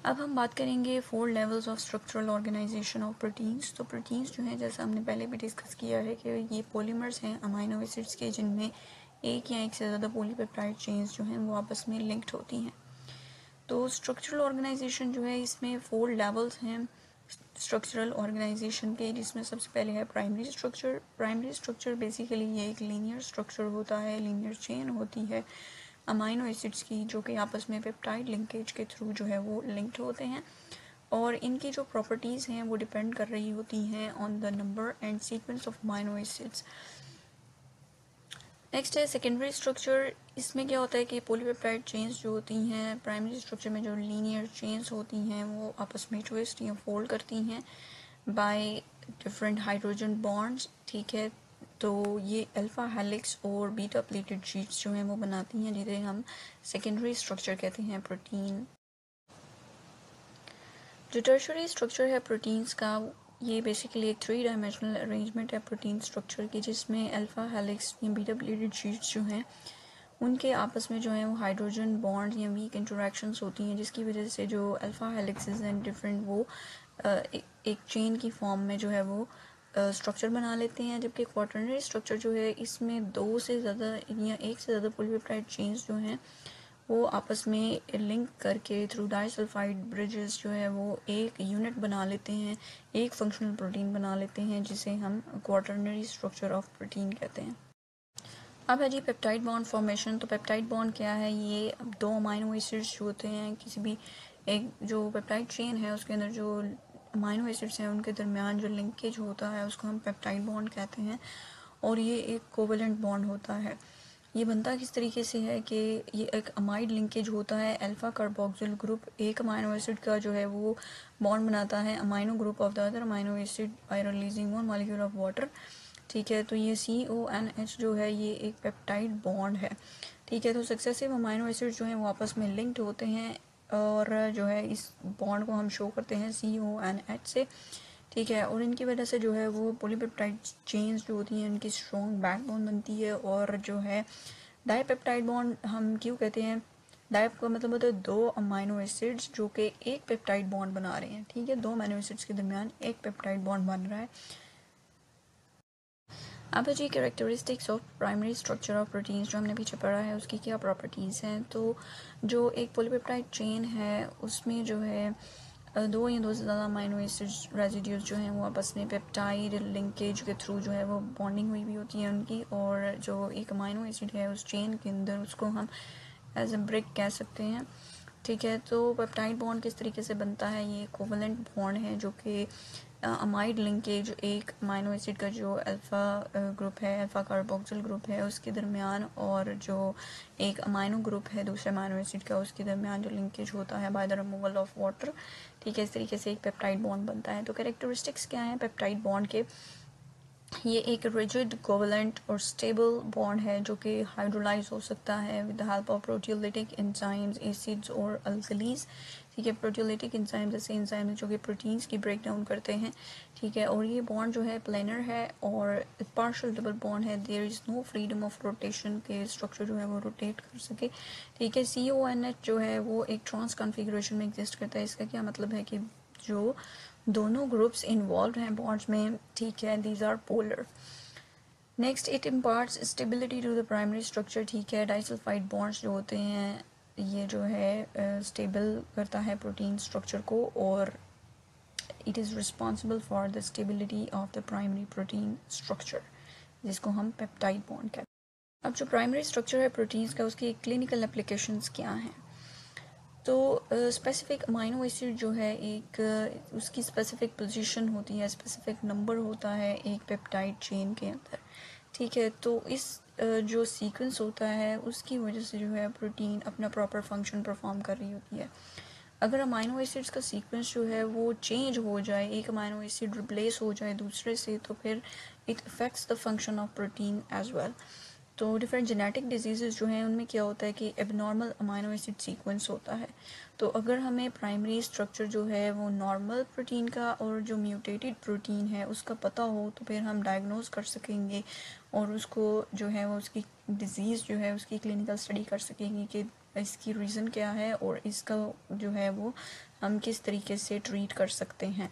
अब हम बात करेंगे 4 levels of structural organisation of proteins. तो प्रोटीन्स जो हैं, जैसा हमने पहले भी डिस्कस किया है कि ये पॉलीमर्स हैं अमाइनो एसिड्स के, जिनमें एक या एक से ज़्यादा पॉलीपेप्टाइड चेन्स जो हैं वो आपस में लिंक्ड होती हैं। तो स्ट्रक्चरल ऑर्गेनाइजेशन जो है, इसमें 4 लेवल्स हैं स्ट्रक्चरल ऑर्गेनाइजेशन के, जिसमें सबसे पहले है primary structure. Primary structure basically ये एक लीनियर स्ट्रक्चर होता है, लीनियर चेन होती है अमाइनो एसिड्स की, जो कि आपस में पेप्टाइड लिंकेज के थ्रू जो है वो लिंक्ड होते हैं, और इनकी जो प्रॉपर्टीज़ हैं वो डिपेंड कर रही होती हैं on the number and sequence of amino acids. Next है सेकेंडरी स्ट्रक्चर। इसमें क्या होता है कि पॉलीपेप्टाइड चेन्स जो होती हैं प्राइमरी स्ट्रक्चर में, जो लीनियर चेन्स होती हैं वो आपस में ट्विस्ट या फोल्ड करती हैं बाय डिफरेंट हाइड्रोजन बॉन्ड्स। ठीक है, तो ये अल्फा हेलिक्स और बीटा प्लेटेड शीट्स जो हैं वो बनाती हैं, जिसे हम सेकेंडरी स्ट्रक्चर कहते हैं प्रोटीन। जो टर्शरी स्ट्रक्चर है प्रोटीन्स का, ये बेसिकली एक 3 डायमेंशनल अरेंजमेंट है प्रोटीन स्ट्रक्चर की, जिसमें अल्फा हेलिक्स या बीटा प्लेटेड शीट्स जो हैं उनके आपस में जो है वो हाइड्रोजन बॉन्ड या वीक इंटरेक्शंस होती हैं, जिसकी वजह से जो अल्फा हेलिक्सेस एंड डिफरेंट वो एक चेन की फॉर्म में जो है वो स्ट्रक्चर बना लेते हैं। जबकि क्वाटरनरी स्ट्रक्चर जो है, इसमें 2 से ज़्यादा या एक से ज़्यादा पॉलीपेप्टाइड चेन्स जो हैं वो आपस में लिंक करके थ्रू डाइसल्फाइड ब्रिजेस जो है वो एक यूनिट बना लेते हैं, एक फंक्शनल प्रोटीन बना लेते हैं, जिसे हम क्वाटरनरी स्ट्रक्चर ऑफ प्रोटीन कहते हैं। अब है जी पेप्टाइड बॉन्ड फॉर्मेशन। तो पेप्टाइड बॉन्ड क्या है? ये 2 अमाइनो एसिड्स जो होते हैं, किसी भी एक जो पेप्टाइड चेन है उसके अंदर जो अमाइनो एसिड्स हैं उनके दरमियान जो लिंकेज होता है उसको हम पेप्टाइड बॉन्ड कहते हैं, और ये एक कोवेलेंट बॉन्ड होता है। ये बनता किस तरीके से है कि ये एक अमाइड लिंकेज होता है, अल्फा कार्बोक्सिल ग्रुप एक अमाइनो एसिड का जो है वो बॉन्ड बनाता है amino group of the other amino acid by releasing one molecule of water. ठीक है, तो ये CONH जो है ये एक पेप्टाइड बॉन्ड है। ठीक है, तो सक्सेसिव अमाइनो एसिड जो हैं वो आपस में लिंक्ड होते हैं, और जो है इस बॉन्ड को हम शो करते हैं CONH से। ठीक है, और इनकी वजह से जो है वो पॉलीपेप्टाइड चेन्स जो होती हैं उनकी स्ट्रॉन्ग बैकबोन बनती है। और जो है डाईपेप्टाइड बॉन्ड हम क्यों कहते हैं? डाइप का मतलब होता है 2 अमाइनो एसिड्स जो कि एक पेप्टाइड बॉन्ड बना रहे हैं। ठीक है, 2 अमाइनो एसिड्स के दरमियान एक पेप्टाइड बॉन्ड बन रहा है। अब है जी characteristics of primary structure of proteins, जो हमने पीछे पढ़ा है उसकी क्या प्रॉपर्टीज़ हैं। तो जो एक पॉलीपेप्टाइड चेन है उसमें जो है 2 या 2 से ज़्यादा अमाइनो एसिड्स रेजिड्यूज जो हैं वो आपस में पेप्टाइड लिंकेज के थ्रू जो है वो बॉन्डिंग हुई भी होती है उनकी, और जो एक अमाइनो एसिड है उस चेन के अंदर उसको हम एज ए ब्रिक कह सकते हैं। ठीक है, तो पेप्टाइड बॉन्ड किस तरीके से बनता है? ये कोवेलेंट बॉन्ड है जो कि अमाइड लिंकेज एक अमाइनो एसिड का जो अल्फ़ा ग्रुप है, अल्फ़ा कार्बोक्सिल ग्रुप है उसके दरमियान, और जो एक अमाइनो ग्रुप है दूसरे अमाइनो एसिड का उसके दरमियान जो लिंकेज होता है by the removal of water. ठीक है, इस तरीके से एक पेप्टाइड बॉन्ड बनता है। तो कैरेक्टरिस्टिक्स क्या हैं पेप्टाइड बॉन्ड के? ये एक रिजिड कोवेलेंट और स्टेबल बॉन्ड है जो कि हाइड्रोलाइज हो सकता है with the help of proteolytic enzymes, acids और अल्कलीज। ठीक है, प्रोटियोलिटिक एंजाइम्स ऐसे एंजाइम्स जो कि प्रोटीन्स की ब्रेक डाउन करते हैं। ठीक है, और ये बॉन्ड जो है प्लेनर है और पार्शियल डबल बॉन्ड है। There is no freedom of rotation के स्ट्रक्चर जो है वो रोटेट कर सके। ठीक है, CONH जो है वो एक ट्रांस कॉन्फ़िगरेशन में एग्जिस्ट करता है। इसका क्या मतलब है कि जो दोनों ग्रुप्स इन्वॉल्व हैं बॉन्ड्स में, ठीक है, these are polar. Next, it imparts stability to the primary structure. ठीक है, डाइसल्फाइड बॉन्ड्स जो होते हैं ये जो है स्टेबल करता है प्रोटीन स्ट्रक्चर को, और it is responsible for the stability of the primary protein structure, जिसको हम पेप्टाइड बॉन्ड कहते हैं। अब जो प्राइमरी स्ट्रक्चर है प्रोटीन्स का, उसकी क्लिनिकल एप्लीकेशंस क्या हैं? तो स्पेसिफिक अमाइनो एसिड जो है एक उसकी स्पेसिफिक पोजीशन होती है, स्पेसिफिक नंबर होता है एक पेप्टाइड चेन के अंदर। ठीक है, तो इस जो सीक्वेंस होता है उसकी वजह से जो है प्रोटीन अपना प्रॉपर फंक्शन परफॉर्म कर रही होती है। अगर अमाइनो एसिड्स का सीक्वेंस जो है वो चेंज हो जाए, एक अमाइनो एसिड रिप्लेस हो जाए दूसरे से, तो फिर it affects the function of protein as well. तो डिफरेंट जेनेटिक डिजीज़ जो हैं उनमें क्या होता है कि एबनॉर्मल अमाइनो एसिड सीक्वेंस होता है। तो अगर हमें प्राइमरी स्ट्रक्चर जो है वो नॉर्मल प्रोटीन का और जो म्यूटेटेड प्रोटीन है उसका पता हो, तो फिर हम डायग्नोज कर सकेंगे और उसको जो है वो उसकी डिज़ीज़ जो है उसकी क्लिनिकल स्टडी कर सकेंगे कि इसकी रीज़न क्या है और इसका जो है वो हम किस तरीके से ट्रीट कर सकते हैं।